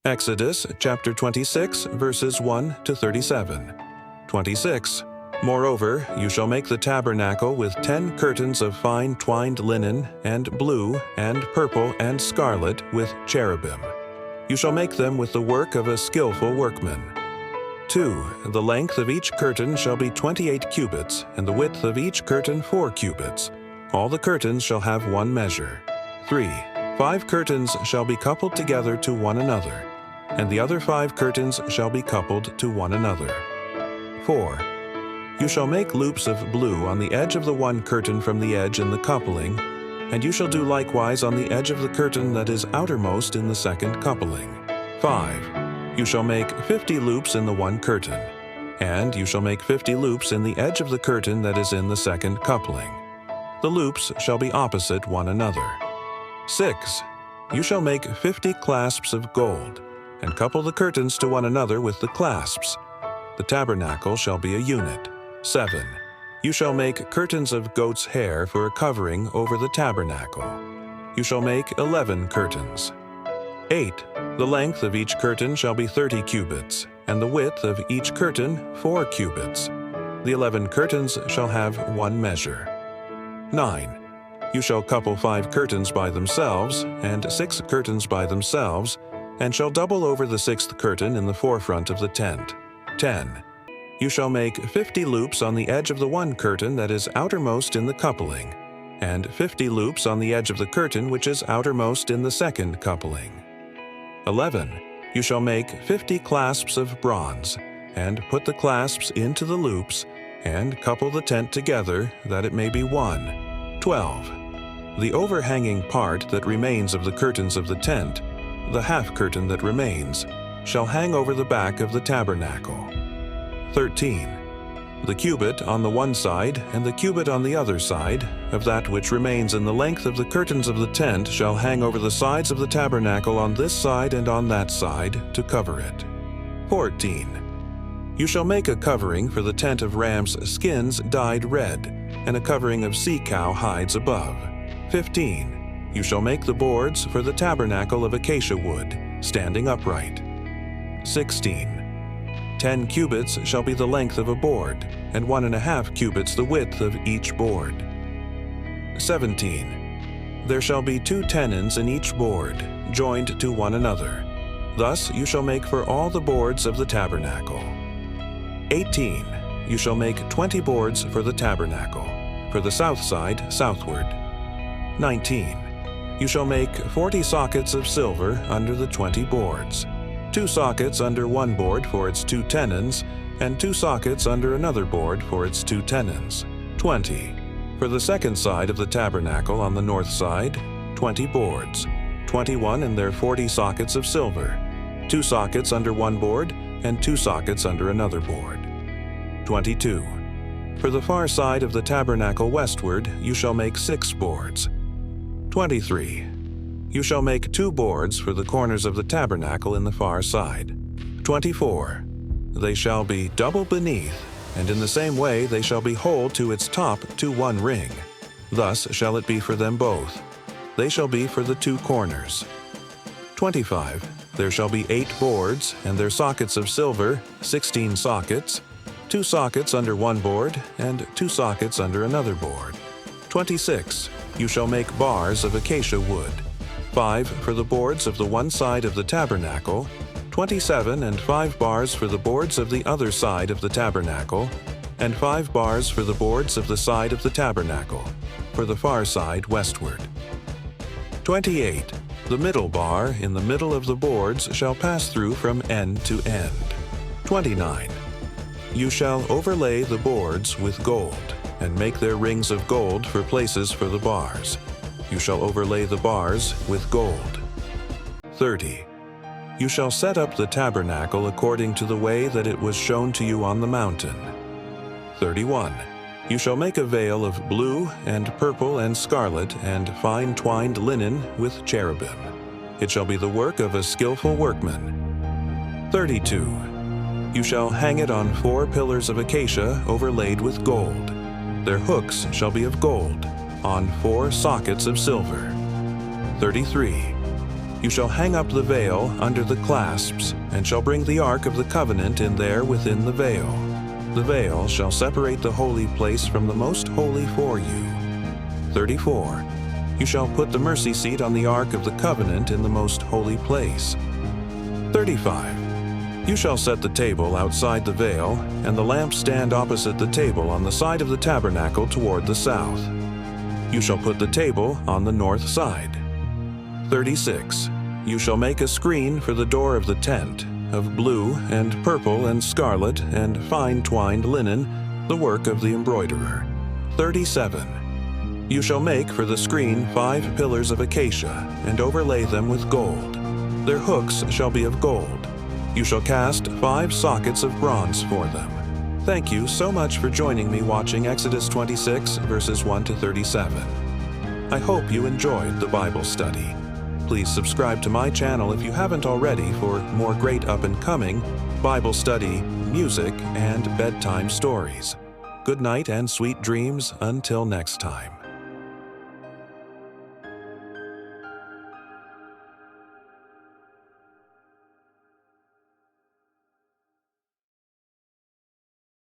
Exodus chapter 26, verses 1 to 37. 26. Moreover, you shall make the tabernacle with 10 curtains of fine twined linen, and blue, and purple, and scarlet, with cherubim. You shall make them with the work of a skillful workman. 2. The length of each curtain shall be 28 cubits, and the width of each curtain 4 cubits. All the curtains shall have one measure. 3. 5 curtains shall be coupled together to one another, and the other 5 curtains shall be coupled to one another. 4. You shall make loops of blue on the edge of the one curtain from the edge in the coupling, and you shall do likewise on the edge of the curtain that is outermost in the second coupling. 5. You shall make 50 loops in the one curtain, and you shall make 50 loops in the edge of the curtain that is in the second coupling. The loops shall be opposite one another. 6. You shall make 50 clasps of gold, and couple the curtains to one another with the clasps. The tabernacle shall be a unit. 7. You shall make curtains of goat's hair for a covering over the tabernacle. You shall make 11 curtains. 8. The length of each curtain shall be 30 cubits, and the width of each curtain 4 cubits. The 11 curtains shall have one measure. 9. You shall couple 5 curtains by themselves, and 6 curtains by themselves, and shall double over the 6th curtain in the forefront of the tent. 10. You shall make 50 loops on the edge of the one curtain that is outermost in the coupling, and 50 loops on the edge of the curtain which is outermost in the second coupling. 11. You shall make 50 clasps of bronze, and put the clasps into the loops, and couple the tent together, that it may be one. 12. The overhanging part that remains of the curtains of the tent, the half curtain that remains, shall hang over the back of the tabernacle. 13. The cubit on the one side and the cubit on the other side of that which remains in the length of the curtains of the tent shall hang over the sides of the tabernacle on this side and on that side to cover it. 14. You shall make a covering for the tent of ram's skins dyed red, and a covering of sea-cow hides above. 15. You shall make the boards for the tabernacle of acacia wood, standing upright. 16. 10 cubits shall be the length of a board, and 1.5 cubits the width of each board. 17. There shall be 2 tenons in each board, joined to one another. Thus you shall make for all the boards of the tabernacle. 18. You shall make 20 boards for the tabernacle, for the south side southward. 19. You shall make 40 sockets of silver under the 20 boards, 2 sockets under one board for its 2 tenons, and 2 sockets under another board for its 2 tenons. 20. For the second side of the tabernacle on the north side, 20 boards, 21 in their 40 sockets of silver, 2 sockets under one board, and 2 sockets under another board. 22. For the far side of the tabernacle westward, you shall make 6 boards. 23. You shall make 2 boards for the corners of the tabernacle in the far side. 24. They shall be double beneath, and in the same way they shall be whole to its top to one ring. Thus shall it be for them both. They shall be for the 2 corners. 25. There shall be 8 boards, and their sockets of silver, 16 sockets, 2 sockets under one board, and 2 sockets under another board. 26. You shall make bars of acacia wood, 5 for the boards of the one side of the tabernacle, 27 and 5 bars for the boards of the other side of the tabernacle, and 5 bars for the boards of the side of the tabernacle, for the far side westward. 28. The middle bar in the middle of the boards shall pass through from end to end. 29. You shall overlay the boards with gold, and make their rings of gold for places for the bars. You shall overlay the bars with gold. 30. You shall set up the tabernacle according to the way that it was shown to you on the mountain. 31. You shall make a veil of blue and purple and scarlet and fine twined linen with cherubim. It shall be the work of a skillful workman. 32. You shall hang it on 4 pillars of acacia overlaid with gold. Their hooks shall be of gold, on 4 sockets of silver. 33. You shall hang up the veil under the clasps, and shall bring the ark of the covenant in there within the veil. The veil shall separate the holy place from the most holy for you. 34. You shall put the mercy seat on the ark of the covenant in the most holy place. 35. You shall set the table outside the veil, and the lampstand opposite the table on the side of the tabernacle toward the south. You shall put the table on the north side. 36. You shall make a screen for the door of the tent, of blue and purple and scarlet and fine twined linen, the work of the embroiderer. 37. You shall make for the screen 5 pillars of acacia, and overlay them with gold. Their hooks shall be of gold. You shall cast 5 sockets of bronze for them. Thank you so much for joining me watching Exodus 26, verses 1 to 37. I hope you enjoyed the Bible study. Please subscribe to my channel if you haven't already for more great up-and-coming Bible study, music, and bedtime stories. Good night and sweet dreams until next time.